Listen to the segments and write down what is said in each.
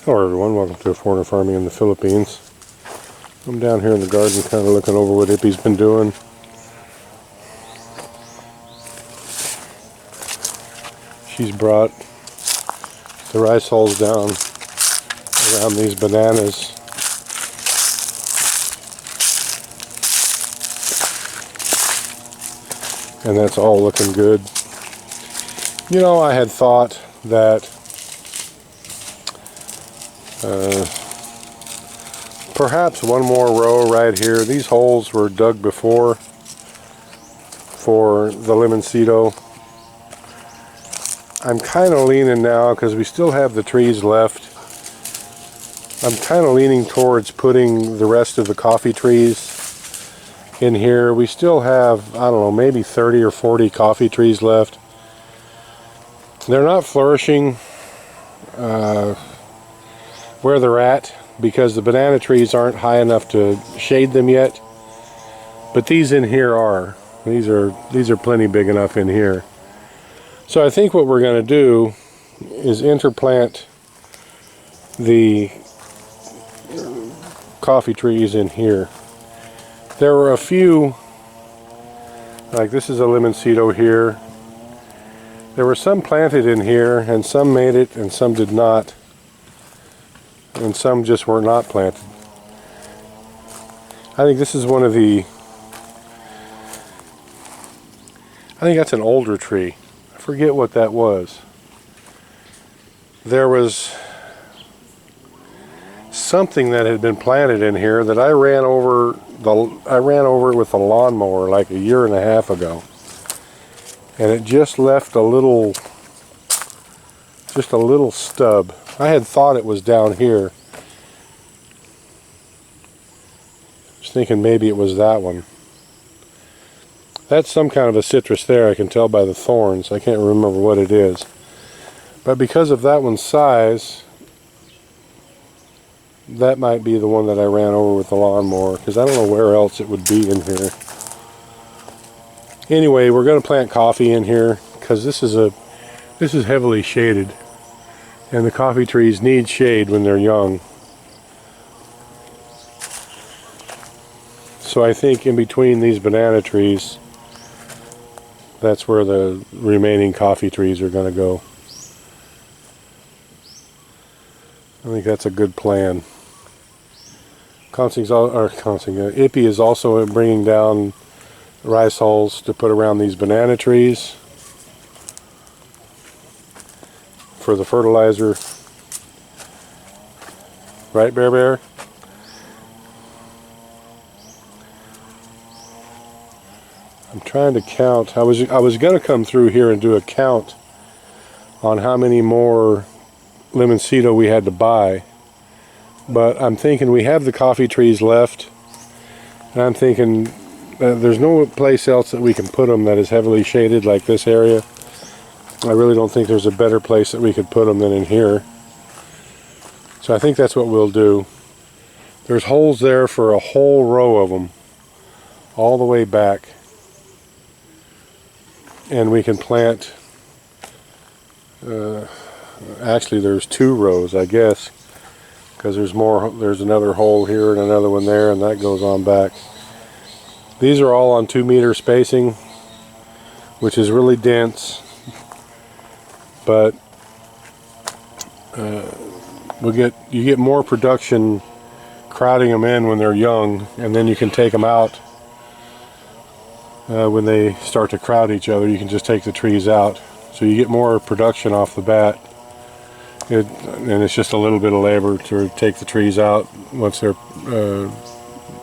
Hello everyone, welcome to Foreigner Farming in the Philippines. I'm down here in the garden kind of looking over what Ippy's been doing. She's brought the rice hulls down around these bananas. And that's all looking good. You know, I had thought that perhaps one more row right here. These holes were dug before for the Limoncito. I'm kind of leaning now, because we still have the trees left, I'm kind of leaning towards putting the rest of the coffee trees in here. We still have, I don't know, maybe 30 or 40 coffee trees left. They're not flourishing where they're at, because the banana trees aren't high enough to shade them yet, but these in here are. These are plenty big enough in here. So I think what we're going to do is interplant the coffee trees in here. There were a few, like this is a Limoncito here. There were some planted in here, and some made it and some did not. And some just were not planted. I think this is one of the, I think that's an older tree. I forget what that was. There was something that had been planted in here that I ran over it with a lawnmower like a year and a half ago. And it just left a little stub. I had thought it was down here. I was thinking maybe it was that one. That's some kind of a citrus there, I can tell by the thorns. I can't remember what it is. But because of that one's size, that might be the one that I ran over with the lawnmower, because I don't know where else it would be in here. Anyway, we're going to plant coffee in here, because this is heavily shaded. And the coffee trees need shade when they're young. So I think in between these banana trees, that's where the remaining coffee trees are going to go. I think that's a good plan. Ippy is also bringing down rice hulls to put around these banana trees for the fertilizer. Right, Bear Bear? I'm trying to count. I was going to come through here and do a count on how many more Limoncito we had to buy. But I'm thinking we have the coffee trees left. And I'm thinking there's no place else that we can put them that is heavily shaded like this area. I really don't think there's a better place that we could put them than in here. So I think that's what we'll do. There's holes there for a whole row of them, all the way back. And we can plant, actually there's 2 rows, I guess, because there's another hole here and another one there, and that goes on back. These are all on 2 meter spacing, which is really dense. But you get more production crowding them in when they're young, and then you can take them out when they start to crowd each other. You can just take the trees out, so you get more production off the bat. And it's just a little bit of labor to take the trees out once they're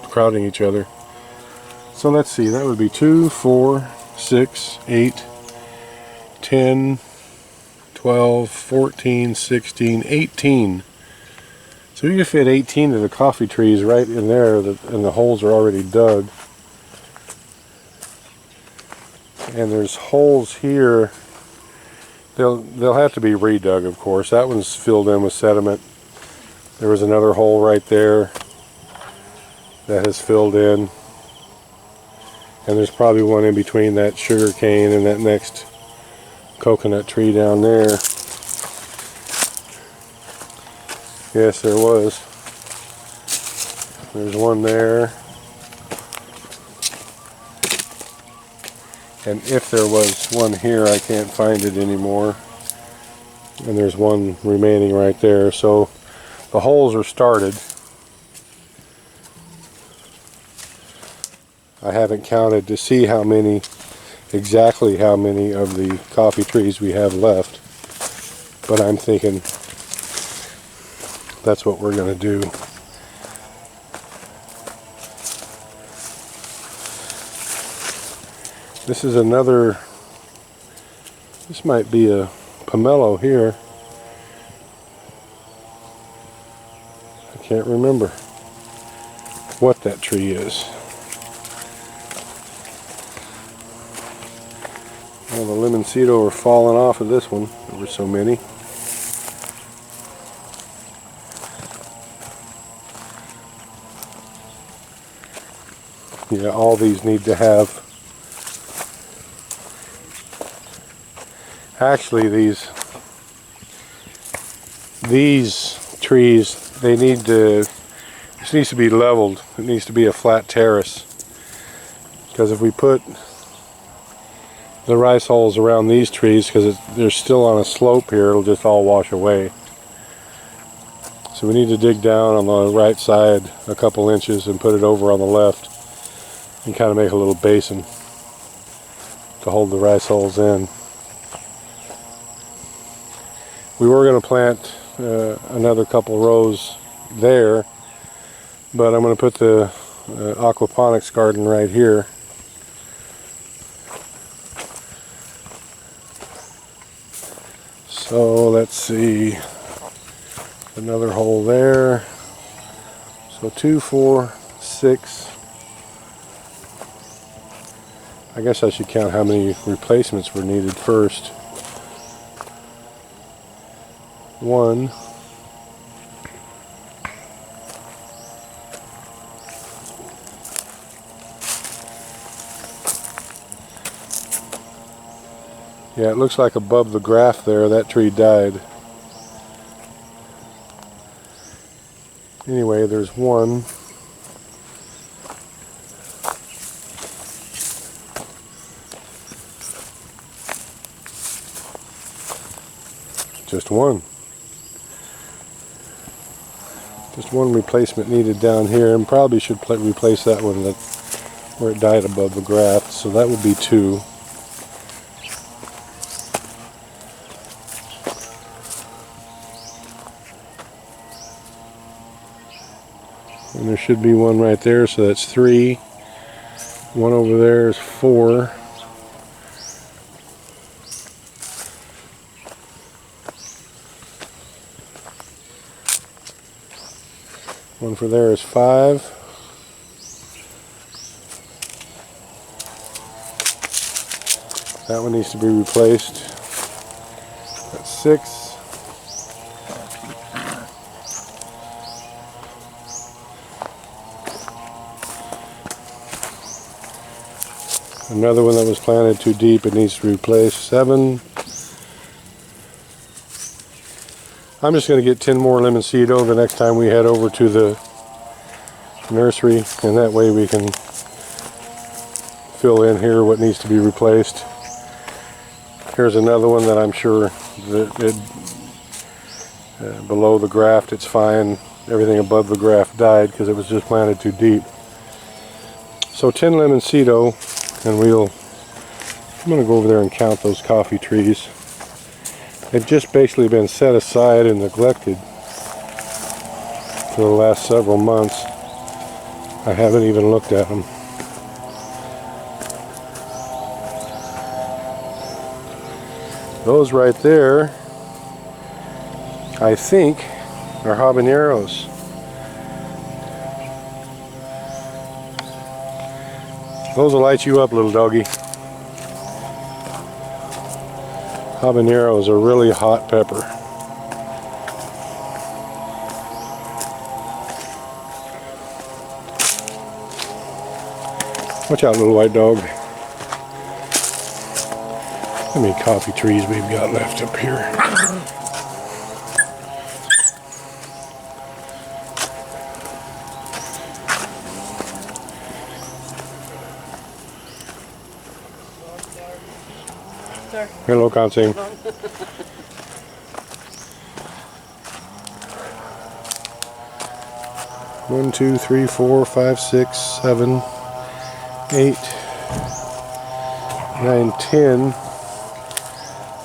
crowding each other. So let's see, that would be 2, 4, 6, 8, 10, 12, 14, 16, 18. So you can fit 18 of the coffee trees right in there, and the holes are already dug. And there's holes here. They'll have to be redug, of course. That one's filled in with sediment. There was another hole right there that has filled in. And there's probably one in between that sugar cane and that next coconut tree down there. Yes, there was. There's one there. And if there was one here, I can't find it anymore. And there's one remaining right there. So the holes are started. I haven't counted to see exactly how many of the coffee trees we have left. But I'm thinking that's what we're going to do. This is another, this might be a pomelo here. I can't remember what that tree is. Well, the limoncito are falling off of this one. There were so many. Yeah, all these need to have. Actually, these trees, they need to. This needs to be leveled. It needs to be a flat terrace. Because if we put the rice hulls around these trees, because they're still on a slope here, it'll just all wash away. So we need to dig down on the right side a couple inches and put it over on the left and kind of make a little basin to hold the rice hulls in. We were going to plant another couple rows there, but I'm going to put the aquaponics garden right here. So let's see, another hole there. So 2, 4, 6. I guess I should count how many replacements were needed first. 1, 2. Yeah, it looks like above the graph there, that tree died. Anyway, there's 1. Just 1. Just 1 replacement needed down here, and probably should replace that one where it died above the graph. So that would be 2. And there should be 1 right there, so that's 3. 1 over there is 4. One for there is 5. That one needs to be replaced. That's 6. Another one that was planted too deep, it needs to be replaced. 7. I'm just going to get 10 more limoncito the next time we head over to the nursery, and that way we can fill in here what needs to be replaced. Here's another one that I'm sure that below the graft it's fine. Everything above the graft died because it was just planted too deep. So 10 limoncito, and I'm going to go over there and count those coffee trees. They've just basically been set aside and neglected for the last several months. I haven't even looked at them. Those right there, I think, are habaneros. Those will light you up, little doggy. Habanero is a really hot pepper. Watch out, little white dog. How many coffee trees we've got left up here? sir. Hello, Constantine. 1, 2, 3, 4, 5, 6, 7, 8, 9, 10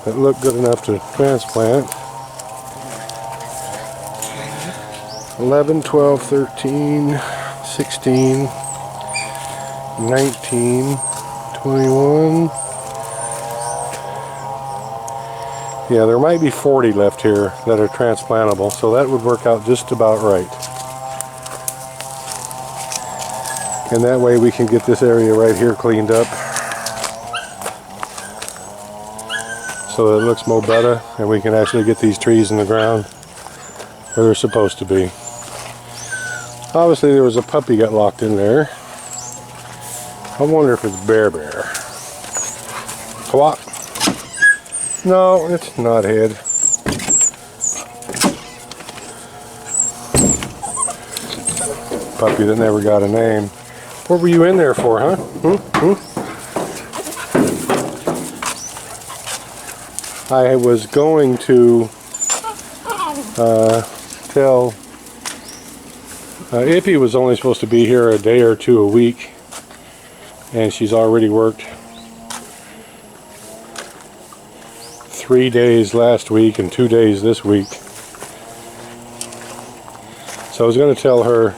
that look good enough to transplant. 11, 12, 13, 16, 19, 21. Yeah, there might be 40 left here that are transplantable, so that would work out just about right. And that way we can get this area right here cleaned up so that it looks more better, and we can actually get these trees in the ground where they're supposed to be. Obviously there was a puppy got locked in there. I wonder if it's Bear. Squawk. No, it's not Head. Puppy that never got a name. What were you in there for, huh? I was going to tell Ippy was only supposed to be here a day or two a week, and she's already worked 3 days last week and 2 days this week. So I was going to tell her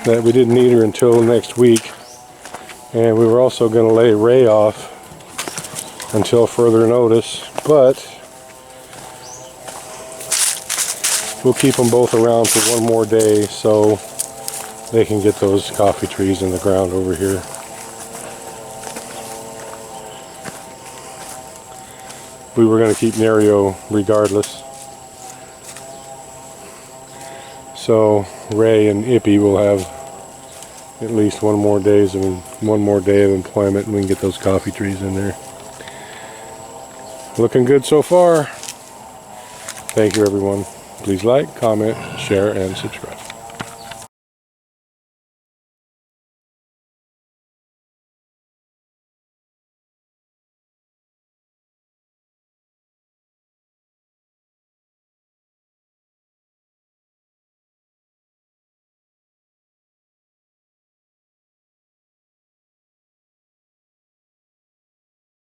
that we didn't need her until next week, and we were also going to lay Ray off until further notice, but we'll keep them both around for one more day so they can get those coffee trees in the ground over here. We were going to keep Nerio regardless, so Ray and Ippy will have at least one more day of employment, and we can get those coffee trees in there. Looking good so far. Thank you, everyone. Please like, comment, share, and subscribe.